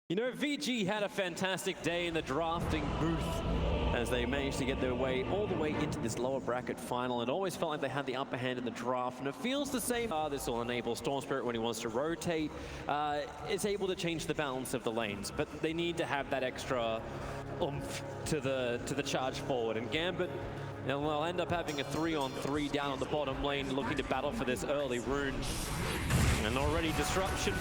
You know, Vici had a fantastic day in the drafting booth as they managed to get their way all the way into this lower bracket final. It always felt like they had the upper hand in the draft, and it feels the same. This will enable Storm Spirit when he wants to rotate. It's able to change the balance of the lanes, but they need to have that extra oomph to the charge forward. And Gambit, they'll end up having a 3-on-3 down on the bottom lane, looking to battle for this early rune. And already disruption,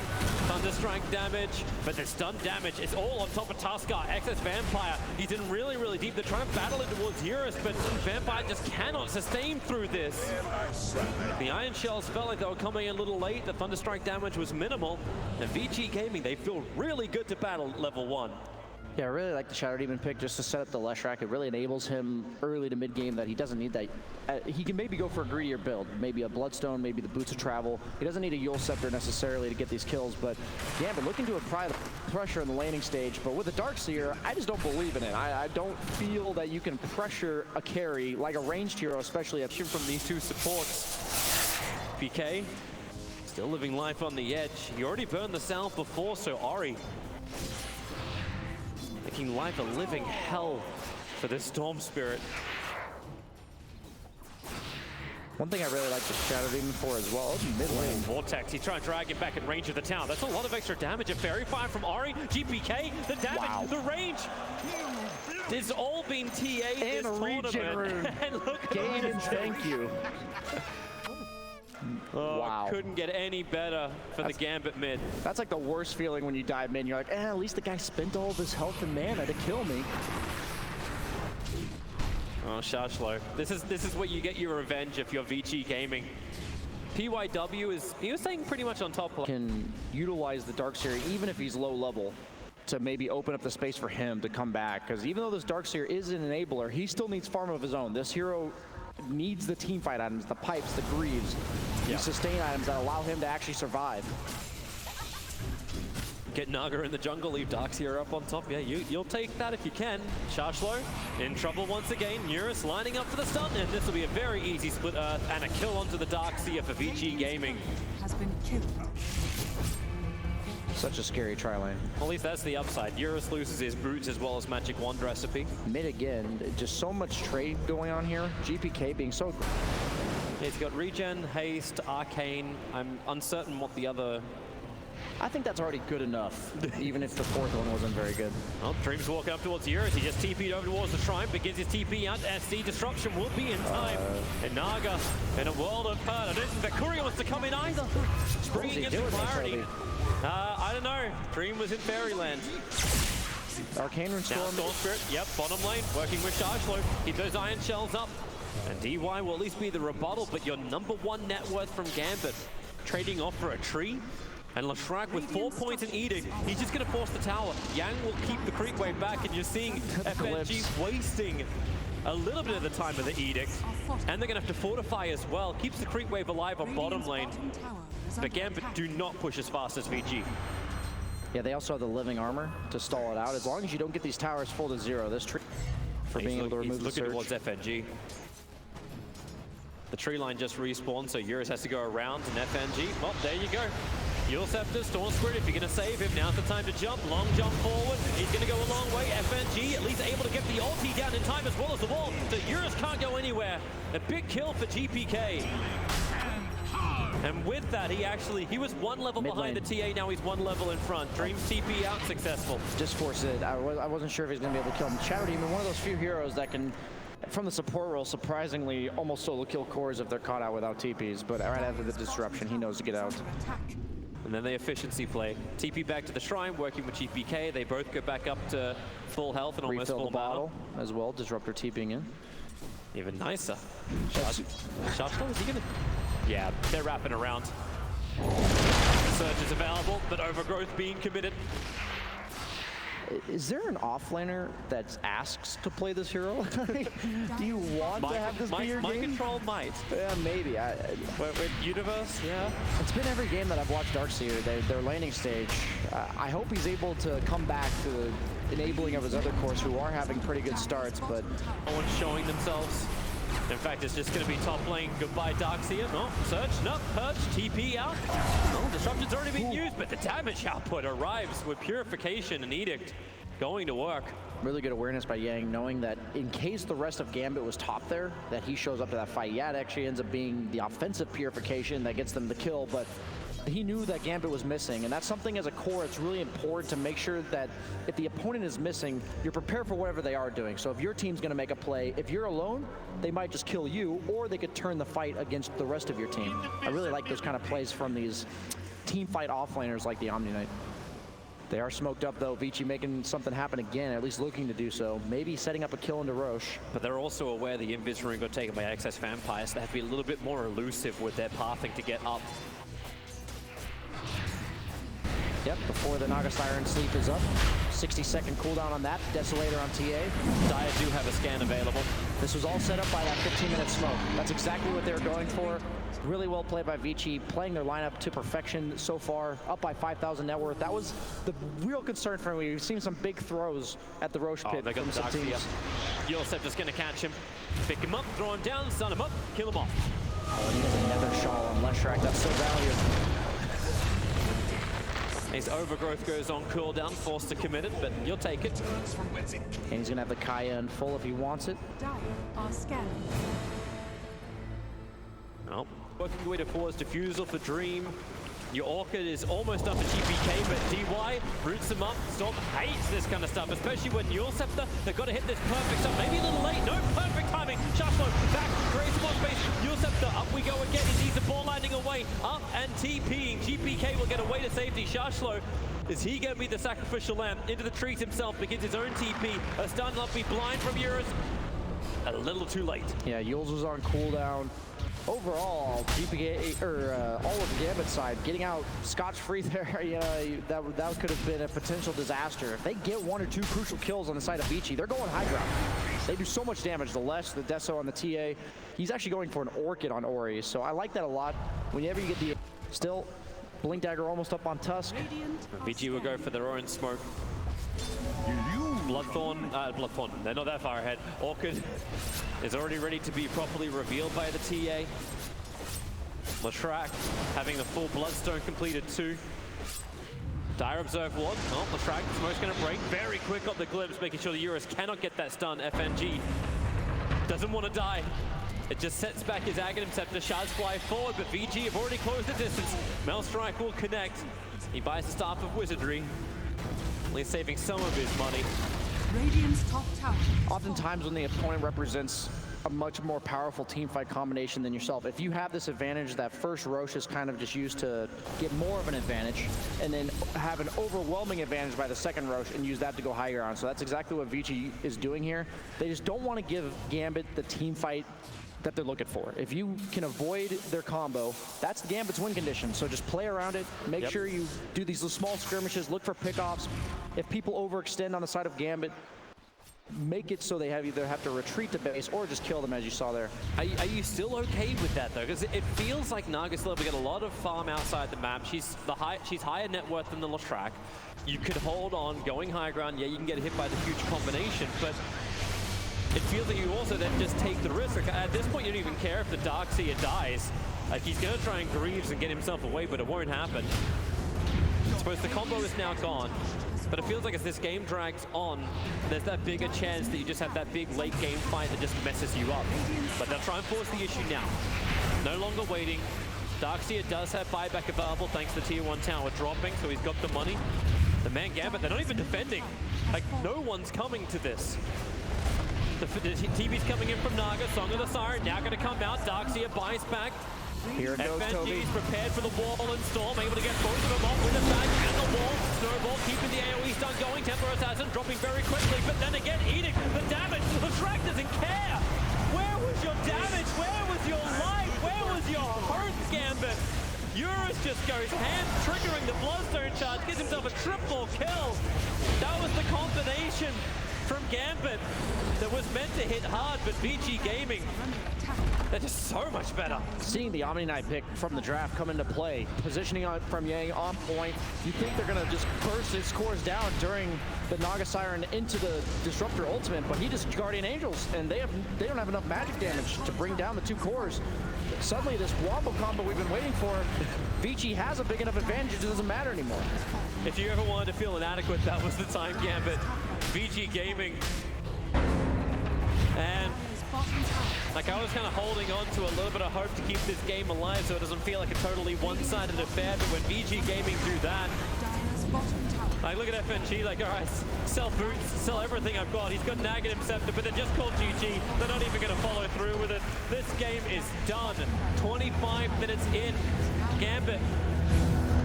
Thunderstrike damage, but the stun damage is all on top of Tuskar. Excess Vampire, he's in really, really deep. They're trying to battle it towards Eurus, but Vampire just cannot sustain through this. The Iron Shells felt like they were coming in a little late. The Thunderstrike damage was minimal. And Vici Gaming, they feel really good to battle level 1. Yeah, I really like the Shadow Demon pick just to set up the Leshrac. It really enables him early to mid-game that he doesn't need that. He can maybe go for a greedier build, maybe a Bloodstone, maybe the Boots of Travel. He doesn't need a Yule Scepter necessarily to get these kills, but Gambit looking to apply the pressure in the laning stage. But with the Darkseer, I just don't believe in it. I don't feel that you can pressure a carry like a ranged hero, especially from these two supports. PK still living life on the edge. He already burned the south before, so Ori making life a living hell for this Storm Spirit. One thing I really like the Shadow Demon for as well, mid lane. Vortex, he's trying to drag it back in range of the tower. That's a lot of extra damage. A Fairy Fire from Ori, GPK, the damage, the range. It's all been TA this tournament. And look at Gaiden, thank you. Oh, wow. Couldn't get any better for the Gambit mid. That's like the worst feeling when you dive mid and you're like, at least the guy spent all of his health and mana to kill me. Oh, Shashlo. This is what you get your revenge if you're Vici Gaming. PYW he was staying pretty much on top. Can utilize the Darkseer even if he's low level to maybe open up the space for him to come back. Because even though this Darkseer is an enabler, he still needs farm of his own. This hero needs the team fight items, the pipes, the greaves, the sustain items that allow him to actually survive. Get Naga in the jungle, leave Darkseer up on top. Yeah, you'll take that if you can. Shashlo in trouble once again. Eurus lining up for the stun, and this will be a very easy split earth and a kill onto the Darkseer for Vici Gaming. Has been killed. Such a scary tri-lane. Well, at least that's the upside. Eurus loses his boots as well as Magic Wand recipe. Mid again, just so much trade going on here. GPK being so good. He's got regen, haste, arcane. I'm uncertain what the other... I think that's already good enough, even if the fourth one wasn't very good. Well, Dream's walking up towards Eurus. He just TP'd over towards the Shrine, begins his TP out. SC Disruption will be in time. And Naga in a world of hurt. I don't think Vakuri wants to come in either. Bringing in some clarity. I don't know. Dream was in Fairyland. Arcane Rune Storm. Storm Spirit, yep, bottom lane, working with Shashlo. Keep those Iron Shells up. And DY will at least be the rebuttal, but your #1 net worth from Gambit. Trading off for a tree. And Leshrac with 4 points in Edict, he's just going to force the tower. Yang will keep the creep wave back, and you're seeing FNG wasting a little bit of the time of the Edict. And they're going to have to fortify as well. Keeps the creep wave alive on bottom lane. But Gambit do not push as fast as Vici. Yeah, they also have the living armor to stall it out. As long as you don't get these towers full to 0, this tree for being able to remove the surge. He's looking towards FNG. The tree line just respawned, so Eurus has to go around, and FNG, well, there you go. Yule Scepter, Storm Spirit, if you're going to save him, now's the time to jump. Long jump forward. He's going to go a long way. FNG at least able to get the ulti down in time as well as the wall. So Eurus can't go anywhere. A big kill for GPK. And with that, he was 1 level behind the TA, now he's 1 level in front. Dream's TP out, successful. Just force it. I wasn't sure if he's going to be able to kill him. Shadow Demon, one of those few heroes that can, from the support role, surprisingly almost solo kill cores if they're caught out without TPs. But right after the disruption, he knows to get out. And then the efficiency play. TP back to the Shrine, working with GPK. They both go back up to full health and almost full bottle as well. Disruptor TPing in. Even nicer. Shashlo, is he gonna? Yeah, they're wrapping around. Surge is available, but Overgrowth being committed. Is there an offlaner that asks to play this hero? Do you want to have this be your game? My control might. Yeah, maybe. With Universe, yeah. It's been every game that I've watched Darkseer, their laning stage. I hope he's able to come back to the enabling of his other cores who are having pretty good starts, but... No one's showing themselves. In fact, it's just going to be top lane. Goodbye, Darkseer. No, search, no, purge, TP out. No, disruption's already been used, but the damage output arrives with Purification and Edict going to work. Really good awareness by Yang, knowing that in case the rest of Gambit was top there, that he shows up to that fight. Yeah, it actually ends up being the offensive Purification that gets them the kill, but he knew that Gambit was missing, and that's something as a core it's really important to make sure that if the opponent is missing, you're prepared for whatever they are doing. So if your team's going to make a play, if you're alone, they might just kill you, or they could turn the fight against the rest of your team. I really like those kind of plays from these team fight offlaners like the Omni Knight. They are smoked up though. Vici making something happen again, at least looking to do so. Maybe setting up a kill into Roche. But they're also aware the Invis ring got taken by excess vampires. They have to be a little bit more elusive with their pathing to get up. Yep, before the Naga Siren Sleep is up. 60-second cooldown on that. Desolator on TA. Dire do have a scan available. This was all set up by that 15-minute smoke. That's exactly what they were going for. Really well played by Vici, playing their lineup to perfection so far, up by 5,000 net worth. That was the real concern for me. We've seen some big throws at the Roche pit. They got the Darkseer. Yulsep just going to catch him. Pick him up, throw him down, stun him up, kill him off. Oh, and he has another shawl on Leshrac. That's so valiant. His overgrowth goes on cooldown, forced to commit it, but you'll take it. And he's going to have the Kaya in full if he wants it. Oh, working your way to force Diffusal for Dream. Your Orchid is almost up to GPK, but DY roots him up. Storm hates this kind of stuff, especially when Yulscepter, they've got to hit this perfect stuff. Maybe a little late. No, perfect timing. Shufflo back, creates more space. Yulscepter, up we go again. He sees the ball landing away. Up and TPing. GPK will get away to safety. Shashlo, is he going to be the sacrificial lamb? Into the trees himself, begins his own TP. A stun up, be blind from Eurus. A little too late. Yeah, Yules was on cooldown. Overall, GPK, all of the Gambit side, getting out scotch-free there, you know, that could have been a potential disaster. If they get 1 or 2 crucial kills on the side of Vici, they're going high ground. They do so much damage. The Lesh, the Deso on the TA. He's actually going for an Orchid on Ori, so I like that a lot. Whenever you get the... Still, Blink Dagger almost up on Tusk. Vici will go for their own smoke. Bloodthorn, they're not that far ahead. Orchid is already ready to be properly revealed by the TA. Leshrac having the full Bloodstone completed too. Dire Observe Ward. Oh, Leshrac, smoke's gonna break. Very quick on the glimpse, making sure the Eurus cannot get that stun. FNG doesn't want to die. It just sets back his Aghanim Scepter. Shards fly forward, but Vici have already closed the distance. Maelstrike will connect. He buys the Staff of Wizardry. He's saving some of his money. Radiant's top tower. Oftentimes when the opponent represents a much more powerful team fight combination than yourself, if you have this advantage that first Roche is kind of just used to get more of an advantage, and then have an overwhelming advantage by the second Roche and use that to go higher on. So that's exactly what Vici is doing here. They just don't want to give Gambit the team fight that they're looking for. If you can avoid their combo, that's the Gambit's win condition. So just play around it, make sure you do these little small skirmishes, look for pickoffs. If people overextend on the side of Gambit, make it so they either have to retreat to base or just kill them, as you saw there. Are you still okay with that though? Because it feels like Naga's level get a lot of farm outside the map. She's higher net worth than the Leshrac. You could hold on, going high ground. Yeah, you can get hit by the huge combination, but it feels like you also then just take the risk. Like, at this point, you don't even care if the Darkseer dies. Like, he's going to try and Greaves and get himself away, but it won't happen. I suppose the combo is now gone, but it feels like as this game drags on, there's that bigger chance that you just have that big late game fight that just messes you up. But they'll try and force the issue now. No longer waiting. Darkseer does have buyback available thanks to the tier 1 tower dropping, so he's got the money. The man Gambit, they're not even defending. Like, no one's coming to this. The TV's coming in from Naga, Song of the Siren, now going to come out. Darkseer buys back. Here it goes, Toby. FNG's prepared for the wall and Storm, able to get both of them off with the side and the wall. Snowball keeping the AoE stun going. Templar Assassin dropping very quickly, but then again, Edict, the damage. Leshrac doesn't care. Where was your damage? Where was your life? Where was your hope, Gambit? Eurus just goes ham, triggering the Bloodstone charge, gets himself a triple kill. That was the combination from Gambit that was meant to hit hard, but Vici Gaming They're just so much better. Seeing the Omni Knight pick from the draft come into play, positioning on from Yang on point, you think they're gonna just burst his cores down during the Naga Siren into the Disruptor ultimate, but he just Guardian Angels, and they don't have enough magic damage to bring down the 2 cores. Suddenly this wombo combo we've been waiting for, Vici has a big enough advantage, it doesn't matter anymore. If you ever wanted to feel inadequate, that was the time, Gambit. Vici Gaming. And like, I was kind of holding on to a little bit of hope to keep this game alive so it doesn't feel like a totally one-sided affair, but when Vici Gaming do that, I look at FNG like, all right, sell boots, sell everything I've got. He's got Negative Scepter, but they're just called GG. They're not even going to follow through with it. This game is done. 25 minutes in. Gambit,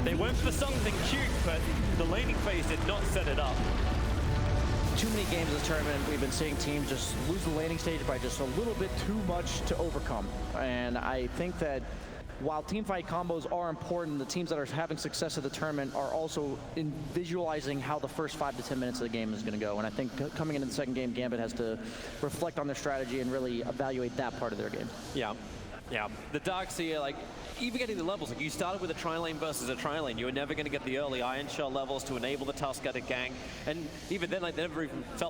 they went for something cute, but the laning phase did not set it up. Too many games in this tournament, we've been seeing teams just lose the laning stage by just a little bit too much to overcome. And I think that while teamfight combos are important, the teams that are having success at the tournament are also in visualizing how the first 5 to 10 minutes of the game is going to go. And I think coming into the second game, Gambit has to reflect on their strategy and really evaluate that part of their game. Yeah, yeah. The Darkseer, like, even getting the levels, like you started with a tri-lane versus a tri-lane. You were never going to get the early Iron Shell levels to enable the Tusker to gank. And even then, like, they never even felt